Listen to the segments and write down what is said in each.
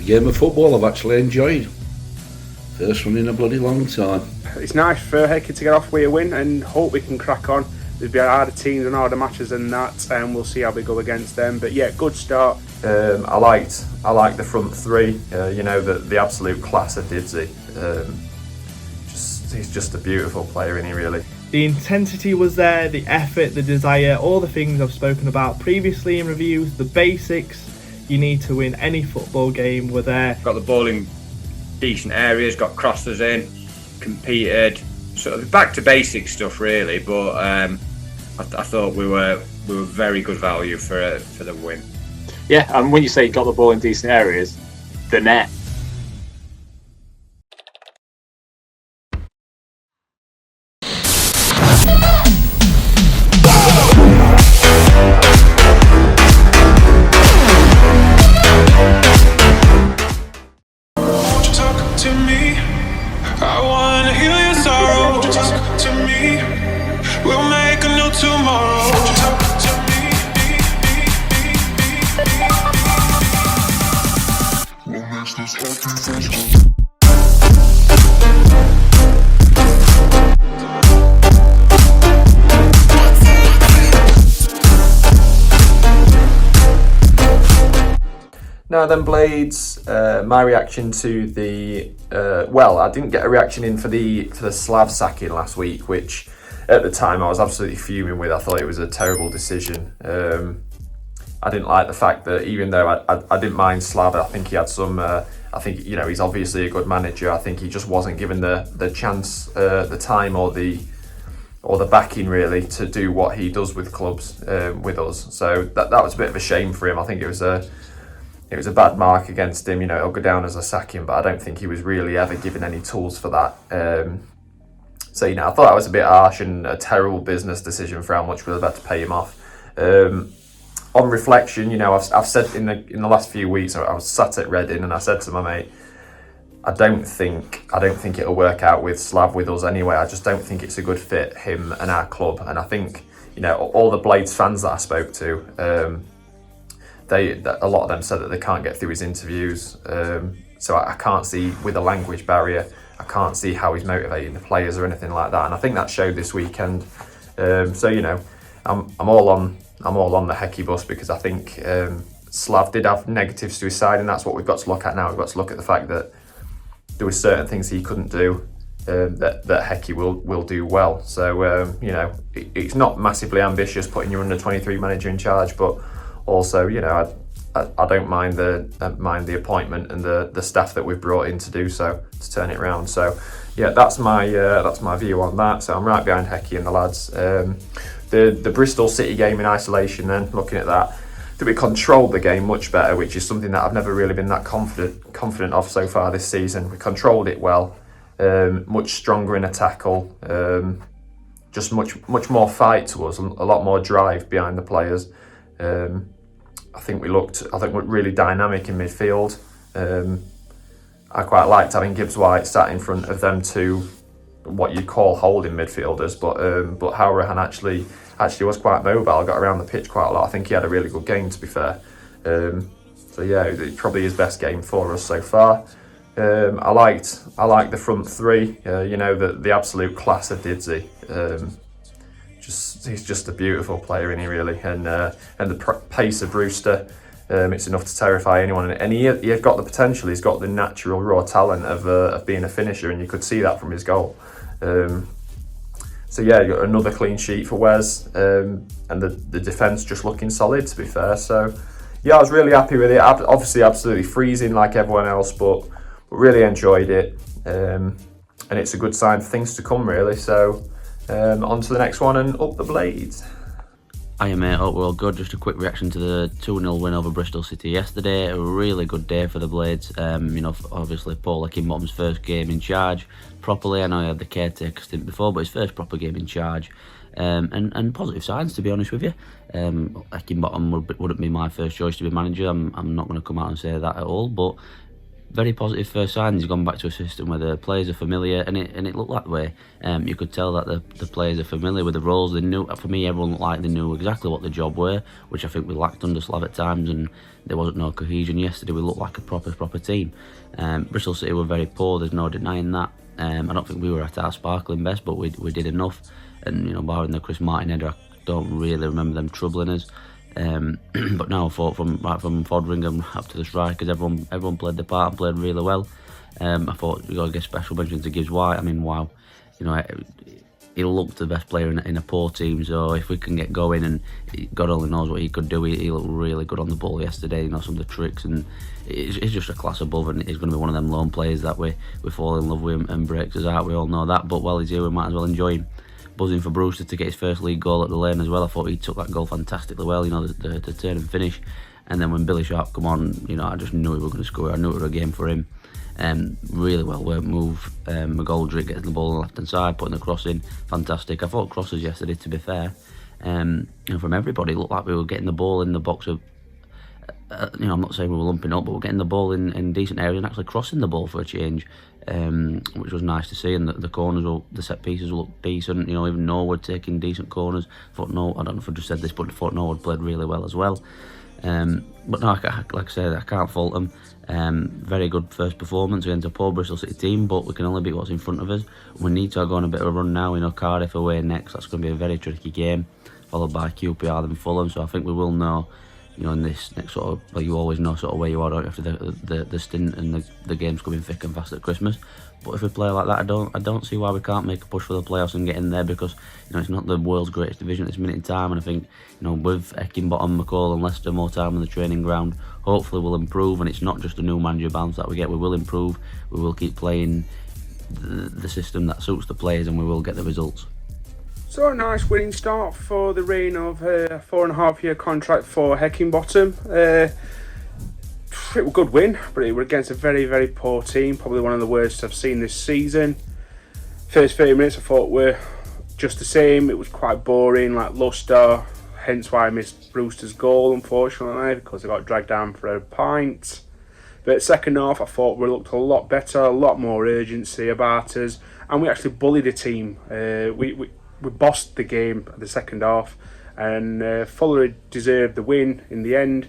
The game of football I've actually enjoyed. First one in a bloody long time. It's nice for Hickey to get off with a win and hope we can crack on. There's been harder teams and harder matches than that, and we'll see how we go against them. But yeah, good start. I liked the front three. The absolute class of Dibsy. He's just a beautiful player, isn't he, really? The intensity was there, the effort, the desire, all the things I've spoken about previously in reviews, the basics you need to win any football game were there. Got the ball in decent areas, got crosses in, competed, sort of back to basic stuff really, but I thought we were very good value for the win. Yeah, and when you say got the ball in decent areas, the net. Now then, Blades, my reaction to the I didn't get a reaction in for the Slav sacking last week, which at the time I was absolutely fuming with. I thought it was a terrible decision. I didn't like the fact that even though I didn't mind Slav, I think he had some. I think he's obviously a good manager. I think he just wasn't given the chance, the time, or the backing really to do what he does with clubs with us. So that was a bit of a shame for him. I think it was a bad mark against him. It'll go down as a sacking, but I don't think he was really ever given any tools for that. So I thought that was a bit harsh and a terrible business decision for how much we were about to pay him off. On reflection, I've said in the last few weeks, I was sat at Reading and I said to my mate, I don't think it'll work out with Slav with us anyway. I just don't think it's a good fit, him and our club. And I think all the Blades fans that I spoke to, a lot of them said that they can't get through his interviews. So I can't see, with a language barrier, I can't see how he's motivating the players or anything like that. And I think that showed this weekend. I'm all on the Hickey bus because I think Slav did have negatives to his side, and that's what we've got to look at now. We've got to look at the fact that there were certain things he couldn't do that Hickey will do well. So it's not massively ambitious putting your under-23 manager in charge, but also I don't mind the appointment and the staff that we've brought in to do so, to turn it around. So yeah, that's my view on that. So I'm right behind Hickey and the lads. The Bristol City game in isolation, then looking at that we controlled the game much better, which is something that I've never really been that confident of so far this season. We controlled it well, much stronger in a tackle, just much more fight to us, a lot more drive behind the players. I think we're really dynamic in midfield. I quite liked having Gibbs White sat in front of them two, what you'd call holding midfielders, but Howrahan actually was quite mobile, got around the pitch quite a lot. I think he had a really good game, to be fair. So yeah, it's probably his best game for us so far. I liked the front three. The absolute class of Dibsy. He's just a beautiful player, isn't he, really? And the pace of Brewster, it's enough to terrify anyone. And he's got the potential. He's got the natural raw talent of being a finisher, and you could see that from his goal. So yeah, you got another clean sheet for Wes, and the defence just looking solid, to be fair. So yeah, I was really happy with it. Obviously, absolutely freezing like everyone else, but really enjoyed it. And it's a good sign for things to come, really. So on to the next one and up the Blades. Hiya mate, hope we're all good. Just a quick reaction to the 2-0 win over Bristol City yesterday. A really good day for the Blades. Obviously Paul Hickinbottom's first game in charge properly. I know he had the caretaker stint before, but his first proper game in charge. And positive signs, to be honest with you. Hickinbottom wouldn't be my first choice to be manager. I'm not going to come out and say that at all, but very positive first sign. He's gone back to a system where the players are familiar, and it looked that way. You could tell that the players are familiar with the roles. They knew, for me, everyone looked like they knew exactly what the job were, which I think we lacked under Slav at times, and there wasn't no cohesion. Yesterday we looked like a proper team. Bristol City were very poor, there's no denying that. I don't think we were at our sparkling best, but we did enough. And barring the Chris Martin header, I don't really remember them troubling us. But now I thought from Fodringham up to the strikers, everyone played their part and played really well. I thought we got to give special mention to Gibbs White. I mean, wow, he looked the best player in a poor team. So if we can get going, and God only knows what he could do. He looked really good on the ball yesterday. Some of the tricks, and it's just a class above. And he's going to be one of them lone players that we fall in love with and breaks us out. We all know that. But while he's here, we might as well enjoy him. Buzzing for Brewster to get his first league goal at the Lane as well. I thought he took that goal fantastically well, the turn and finish. And then when Billy Sharp come on, I just knew he was going to score. I knew it was a game for him. Really well worked move. McGoldrick gets the ball on the left hand side, putting the cross in. Fantastic. I thought crosses yesterday, to be fair. From everybody, it looked like we were getting the ball in the box of. I'm not saying we were lumping up, but we're getting the ball in decent areas and actually crossing the ball for a change, which was nice to see. And the corners, the set pieces looked decent. Even Norwood taking decent corners. I don't know if I just said this, but I thought Norwood played really well as well. But no, like I said, I can't fault them. Very good first performance against a poor Bristol City team, but we can only beat what's in front of us. We need to go on a bit of a run now. Cardiff away next. That's going to be a very tricky game, followed by QPR then Fulham. So I think we will know. In this next sort of, you always know sort of where you are, don't you, after the stint and the games coming thick and fast at Christmas. But if we play like that, I don't see why we can't make a push for the playoffs and get in there, because it's not the world's greatest division at this minute in time. And I think with Heckingbottom, McCall and Leicester more time on the training ground, hopefully we'll improve. And it's not just a new manager bounce that we get. We will improve. We will keep playing the system that suits the players, and we will get the results. So a nice winning start for the reign of a 4.5-year contract for Heckingbottom. It was a good win, but it was against a very, very poor team. Probably one of the worst I've seen this season. First 30 minutes I thought were just the same. It was quite boring, like luster. Hence why I missed Brewster's goal, unfortunately, because I got dragged down for a pint. But second half I thought we looked a lot better, a lot more urgency about us, and we actually bullied the team. We bossed the game at the second half, and Fuller deserved the win in the end.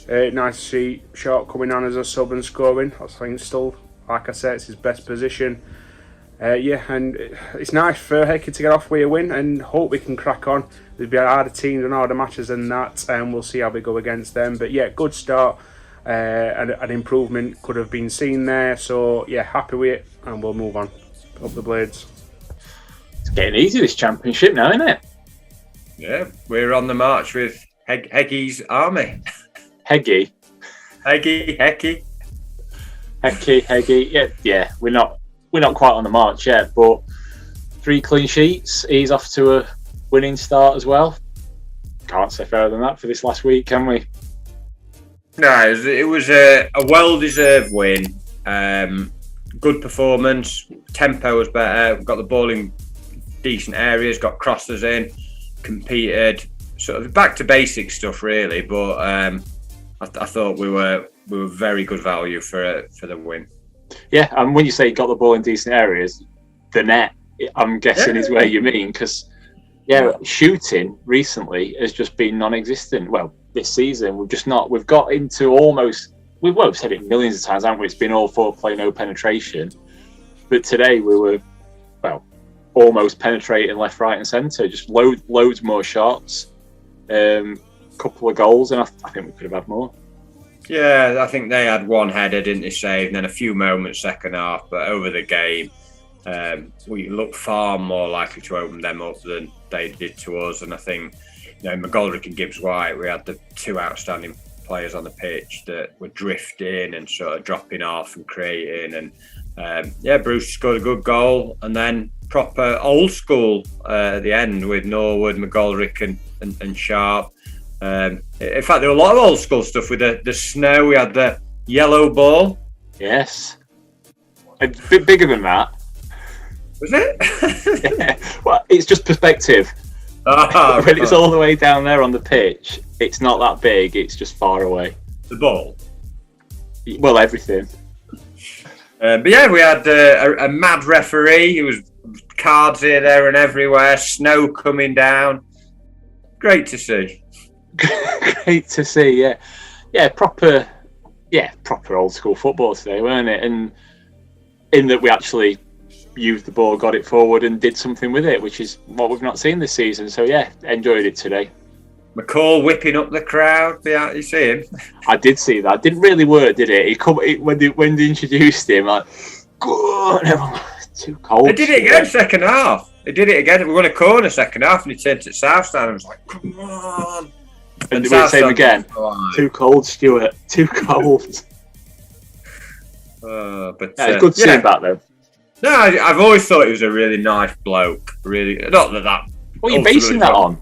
Nice to see Sharp coming on as a sub and scoring. I think still, like I said, it's his best position. And it's nice for Hecky to get off with a win, and hope we can crack on. There'll be harder teams and harder matches than that, and we'll see how we go against them. But yeah, good start, and an improvement could have been seen there. So yeah, happy with it, and we'll move on. Up the Blades. It's getting easy, this championship now, isn't it? Yeah, we're on the march with Heggy's army. Heggy. Hecky. Yeah. We're not quite on the march yet, but 3 clean sheets. He's off to a winning start as well. Can't say fairer than that for this last week, can we? No, it was a well-deserved win. Good performance. Tempo was better. Got the ball in decent areas. Got crosses in. Competed. Sort of back to basic stuff, really. But I thought we were very good value for the win. Yeah, and when you say got the ball in decent areas, the net, I'm guessing, is where you mean, because shooting recently has just been non-existent. Well, this season we've got into almost, we've said it millions of times, haven't we? It's been all for play, no penetration. But today we were, almost penetrating left, right and centre, just loads more shots, couple of goals, and I think we could have had more. Yeah, I think they had one header, didn't they, save, and then a few moments second half, but over the game, we looked far more likely to open them up than they did to us. And I think, McGoldrick and Gibbs White, we had the 2 outstanding players on the pitch that were drifting and sort of dropping off and creating. And Bruce scored a good goal, and then proper old school at the end with Norwood, McGoldrick and Sharp. In fact, there were a lot of old school stuff with the snow. We had the yellow ball. Yes. A bit bigger than that. Was it? Yeah. Well, it's just perspective. When it's all the way down there on the pitch, it's not that big, it's just far away. The ball? Well, everything. But yeah, we had a mad referee who was cards here, there, and everywhere. Snow coming down. Great to see. Great to see. Yeah, proper old school football today, weren't it? And in that we actually used the ball, got it forward, and did something with it, which is what we've not seen this season. So yeah, enjoyed it today. McCall whipping up the crowd. Yeah, you see him? I did see that. It didn't really work, did it? When they introduced him, like, go on, too cold. They did it again second half. They did it again. We won a corner second half, and he turned to Southstand and was like, "Come on!" And we were saying again, too cold, Stuart. Too cold. But it's good to see him back though. No, I've always thought he was a really nice bloke. Really, not that. What are you basing that on?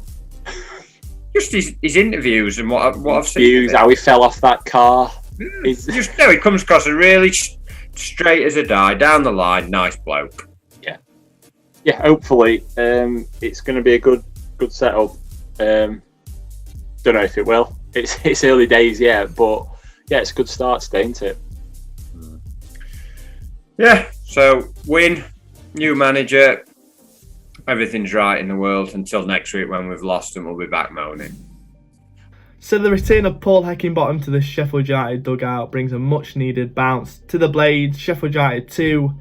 Just his interviews and what I've seen. Views, how he fell off that car. He comes across a really straight as a die, down the line, nice bloke. Yeah. Hopefully, it's going to be a good setup. Don't know if it will. It's early days, but yeah, it's a good start today, isn't it? Yeah. So win, new manager. Everything's right in the world until next week when we've lost and we'll be back moaning. So the return of Paul Heckingbottom to the Sheffield United dugout brings a much needed bounce to the Blades. Sheffield United 2,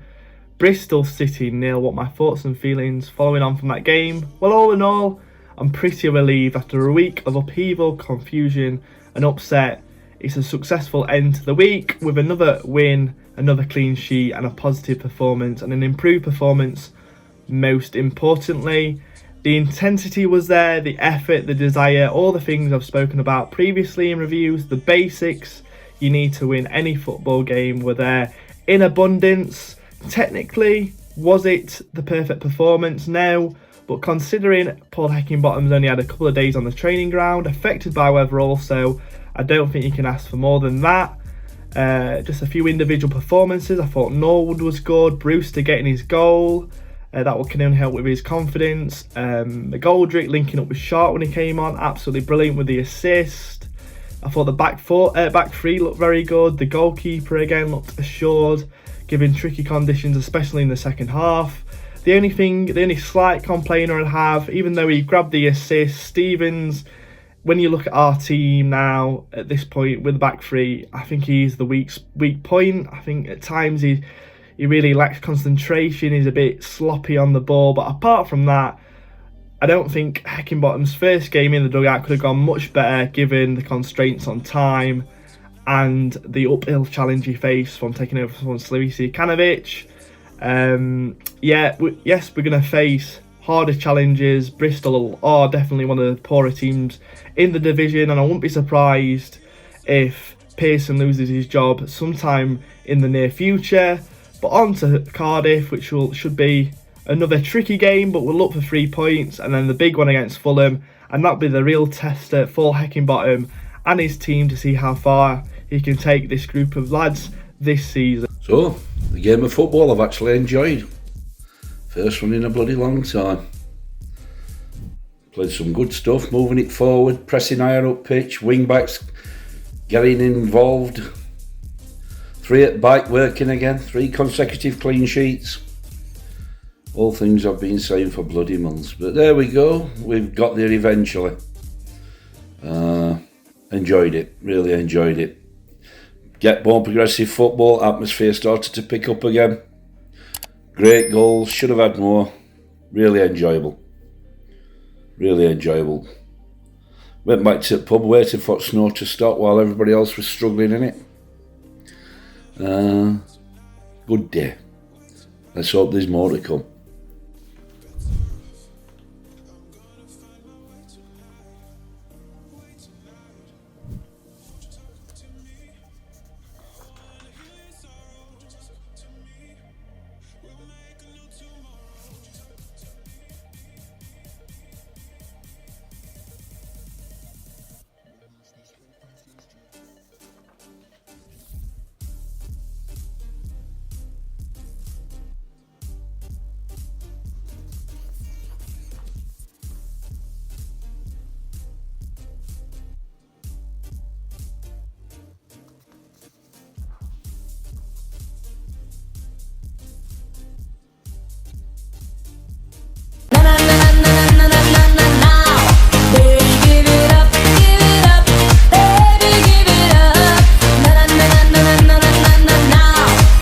Bristol City 0. What my thoughts and feelings following on from that game? Well, all in all, I'm pretty relieved after a week of upheaval, confusion and upset. It's a successful end to the week with another win, another clean sheet and a positive performance and an improved performance. Most importantly, the intensity was there, the effort, the desire, all the things I've spoken about previously in reviews, the basics you need to win any football game were there in abundance. Technically, was it the perfect performance? No, but considering Paul Heckingbottom's only had a couple of days on the training ground, affected by weather also, I don't think you can ask for more than that. Just a few individual performances. I thought Norwood was good, Brewster getting his goal. That can only help with his confidence. McGoldrick linking up with Sharp when he came on, absolutely brilliant with the assist. I thought the back three looked very good. The goalkeeper again looked assured, given tricky conditions, especially in the second half. The only slight complaint I'd have, even though he grabbed the assist, Stevens, when you look at our team now at this point with the back three, I think he's the weak point. I think at times he really lacks concentration, he's a bit sloppy on the ball, but apart from that, I don't think Heckingbottom's first game in the dugout could have gone much better given the constraints on time and the uphill challenge he faced from taking over from Slavici Kanovic. We're going to face harder challenges. Bristol are definitely one of the poorer teams in the division, and I wouldn't be surprised if Pearson loses his job sometime in the near future. But on to Cardiff, which should be another tricky game, but we'll look for 3 points, and then the big one against Fulham, and that'll be the real tester for Heckingbottom and his team to see how far he can take this group of lads this season. So, the game of football I've actually enjoyed. First one in a bloody long time. Played some good stuff, moving it forward, pressing higher up pitch, wing backs getting involved. 3 at back working again, 3 consecutive clean sheets. All things I've been saying for bloody months. But there we go, we've got there eventually. Enjoyed it, really enjoyed it. Get more progressive football, atmosphere started to pick up again. Great goals, should have had more. Really enjoyable. Really enjoyable. Went back to the pub, waited for snow to stop while everybody else was struggling in it. Good day. Let's hope there's more to come.